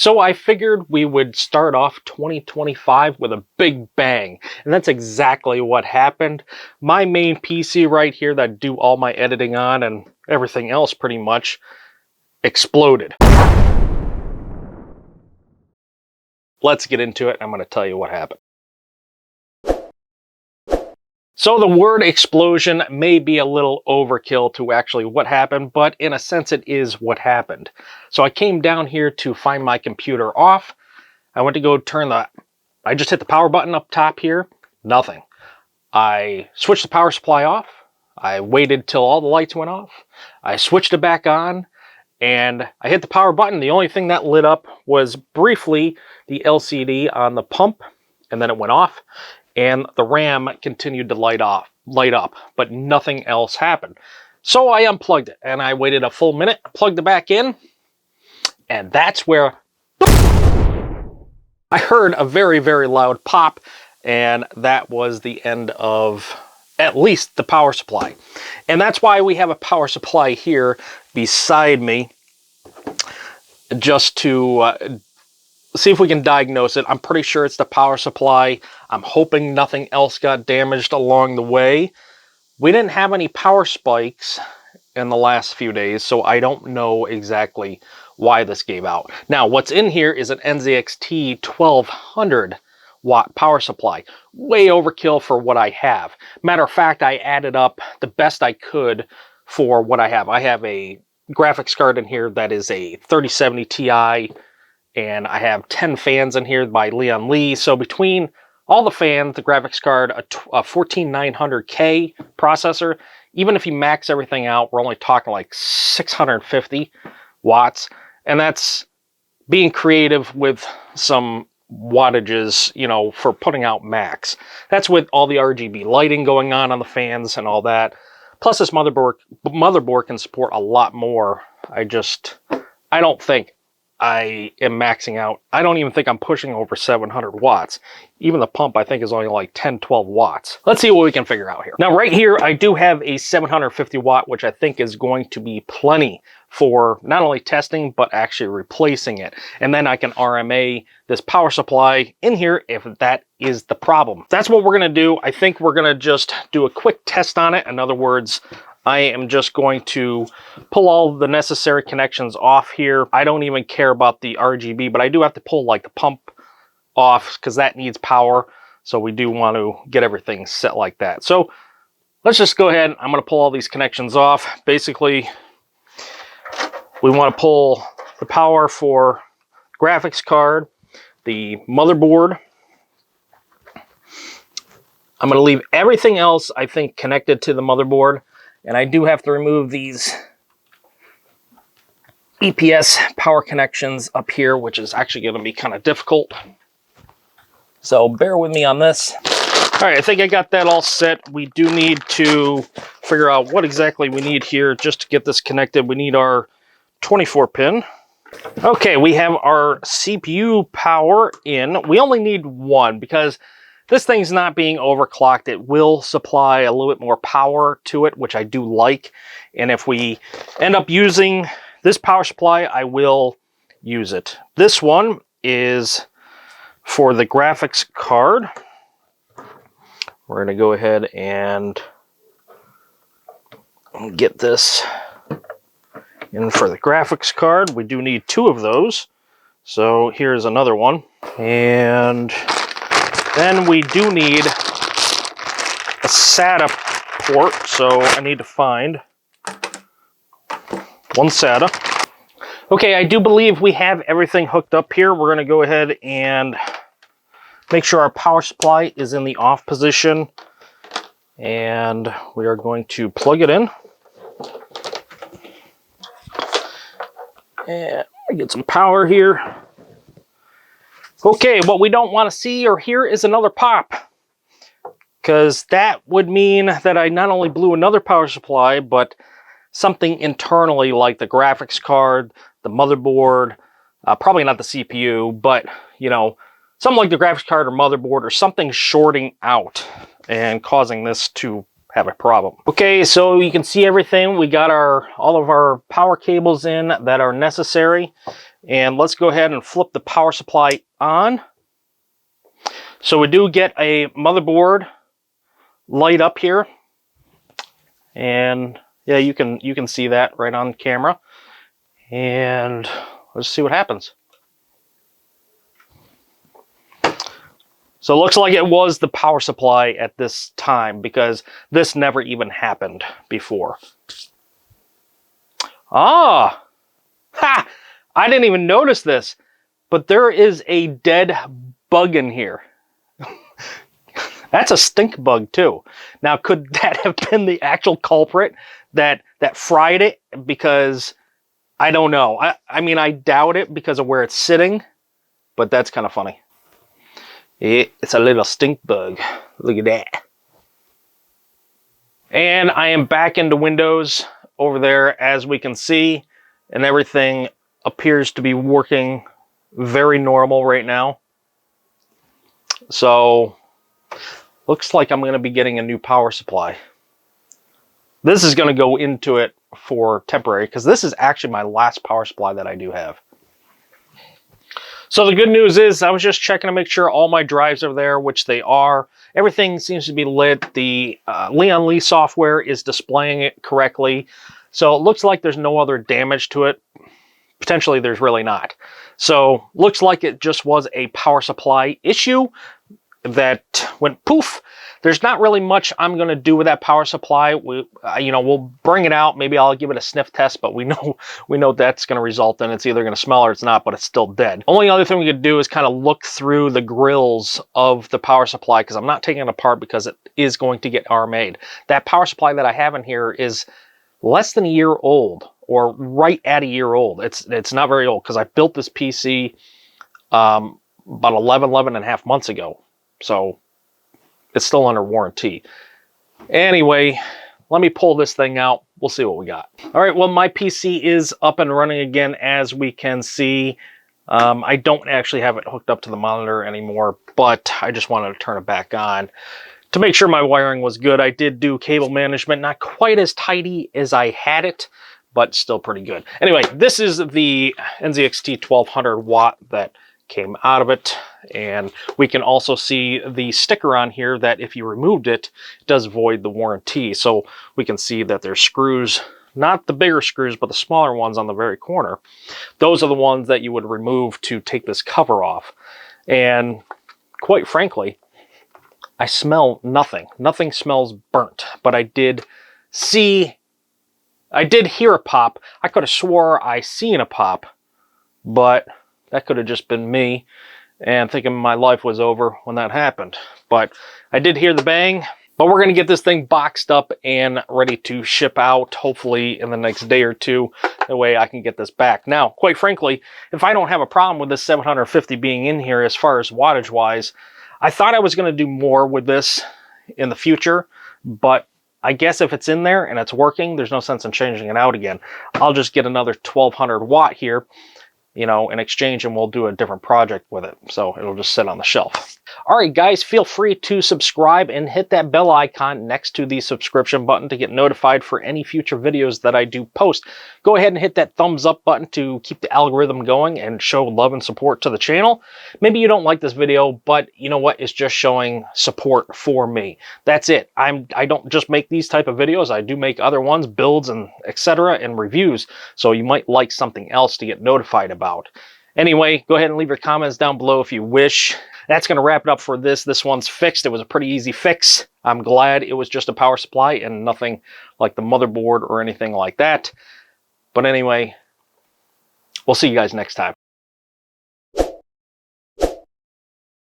So I figured we would start off 2025 with a big bang, and that's exactly what happened. My main PC right here that I do all my editing on and everything else pretty much exploded. Let's get into it. I'm going to tell you what happened. So the word explosion may be a little overkill to actually what happened, but in a sense it is what happened. So I came down here to find my computer off. I went to go I just hit the power button up top here, nothing. I switched the power supply off. I waited till all the lights went off. I switched it back on and I hit the power button. The only thing that lit up was briefly the LCD on the pump, and then it went off. And the RAM continued to light up, but nothing else happened. So I unplugged it and I waited a full minute, plugged it back in, and that's where I heard a very, very loud pop, and that was the end of at least the power supply. And that's why we have a power supply here beside me, just to see if we can diagnose it. I'm pretty sure it's the power supply. I'm hoping nothing else got damaged along the way. We didn't have any power spikes in the last few days, so I don't know exactly why this gave out. Now, what's in here is an NZXT 1200 watt power supply. Way overkill for what I have. Matter of fact, I added up the best I could for what I have. I have a graphics card in here that is a 3070 Ti, and I have 10 fans in here by Leon Lee. So between all the fans, the graphics card, a 14900K processor, even if you max everything out, we're only talking like 650 watts. And that's being creative with some wattages, you know, for putting out max. That's with all the RGB lighting going on the fans and all that. Plus this motherboard can support a lot more. I don't think I am maxing out. I don't even think I'm pushing over 700 watts. Even the pump, I think, is only like 10, 12 watts. Let's see what we can figure out here. Now, right here, I do have a 750 watt, which I think is going to be plenty for not only testing, but actually replacing it. And then I can RMA this power supply in here if that is the problem. That's what we're gonna do. I think we're gonna just do a quick test on it. In other words, I am just going to pull all the necessary connections off here. I don't even care about the RGB, but I do have to pull like the pump off because that needs power. So we do want to get everything set like that. So let's just go ahead. I'm going to pull all these connections off. Basically, we want to pull the power for graphics card, the motherboard. I'm going to leave everything else, I think, connected to the motherboard. And I do have to remove these EPS power connections up here, which is actually going to be kind of difficult. So bear with me on this. All right, I think I got that all set. We do need to figure out what exactly we need here just to get this connected. We need our 24 pin. Okay, we have our CPU power in. We only need one because this thing's not being overclocked. It will supply a little bit more power to it, which I do like. And if we end up using this power supply, I will use it. This one is for the graphics card. We're going to go ahead and get this in for the graphics card. We do need two of those. So here's another one. And then we do need a SATA port, so I need to find one SATA. Okay, I do believe we have everything hooked up here. We're going to go ahead and make sure our power supply is in the off position. And we are going to plug it in. And get some power here. Okay, what we don't want to see or hear is another pop, because that would mean that I not only blew another power supply, but something internally like the graphics card, the motherboard, probably not the CPU, but, you know, something like the graphics card or motherboard or something shorting out and causing this to have a problem. Okay, so you can see everything. We got all of our power cables in that are necessary. And let's go ahead and flip the power supply on. So we do get a motherboard light up here. And yeah, you can see that right on camera. And let's see what happens. So it looks like it was the power supply at this time, because this never even happened before. Ah! Ha! I didn't even notice this, but there is a dead bug in here. That's a stink bug too. Now, could that have been the actual culprit that fried it? Because I don't know. I mean, I doubt it because of where it's sitting, but that's kind of funny. It's a little stink bug. Look at that. And I am back into Windows over there, as we can see, and everything appears to be working very normal right now. So, looks like I'm going to be getting a new power supply. This is going to go into it for temporary, because this is actually my last power supply that I do have. So the good news is I was just checking to make sure all my drives are there, which they are. Everything seems to be lit. The Leon Lee software is displaying it correctly. So it looks like there's no other damage to it. Potentially there's really not. So looks like it just was a power supply issue that went poof. There's not really much I'm going to do with that power supply. We'll bring it out. Maybe I'll give it a sniff test, but we know that's going to result in it's either going to smell or it's not, but it's still dead. Only other thing we could do is kind of look through the grills of the power supply, because I'm not taking it apart because it is going to get RMA'd. That power supply that I have in here is less than a year old, or right at a year old. It's not very old, because I built this PC about 11 and a half months ago. So it's still under warranty. Anyway, let me pull this thing out. We'll see what we got. All right, well, my PC is up and running again, as we can see. I don't actually have it hooked up to the monitor anymore, but I just wanted to turn it back on to make sure my wiring was good. I did do cable management, not quite as tidy as I had it, but still pretty good. Anyway, this is the NZXT 1200 watt that came out of it, and we can also see the sticker on here that if you removed it, it does void the warranty. So we can see that there's screws, not the bigger screws, but the smaller ones on the very corner. Those are the ones that you would remove to take this cover off. And quite frankly, I smell nothing. Nothing smells burnt, but I did hear a pop. I could have swore I seen a pop, but that could have just been me and thinking my life was over when that happened. But I did hear the bang. But we're going to get this thing boxed up and ready to ship out, hopefully in the next day or two. That way I can get this back. Now, quite frankly, if I don't have a problem with this 750 being in here as far as wattage-wise, I thought I was going to do more with this in the future. But I guess if it's in there and it's working, there's no sense in changing it out again. I'll just get another 1200 watt here, in exchange, and we'll do a different project with it. So it'll just sit on the shelf. All right, guys, feel free to subscribe and hit that bell icon next to the subscription button to get notified for any future videos that I do post. Go ahead and hit that thumbs up button to keep the algorithm going and show love and support to the channel. Maybe you don't like this video, but you know what? It's just showing support for me. That's it. I don't just make these type of videos. I do make other ones, builds and etc. and reviews. So you might like something else to get notified about. Anyway, go ahead and leave your comments down below if you wish. That's going to wrap it up for this. This one's fixed. It was a pretty easy fix. I'm glad it was just a power supply and nothing like the motherboard or anything like that. But anyway, we'll see you guys next time.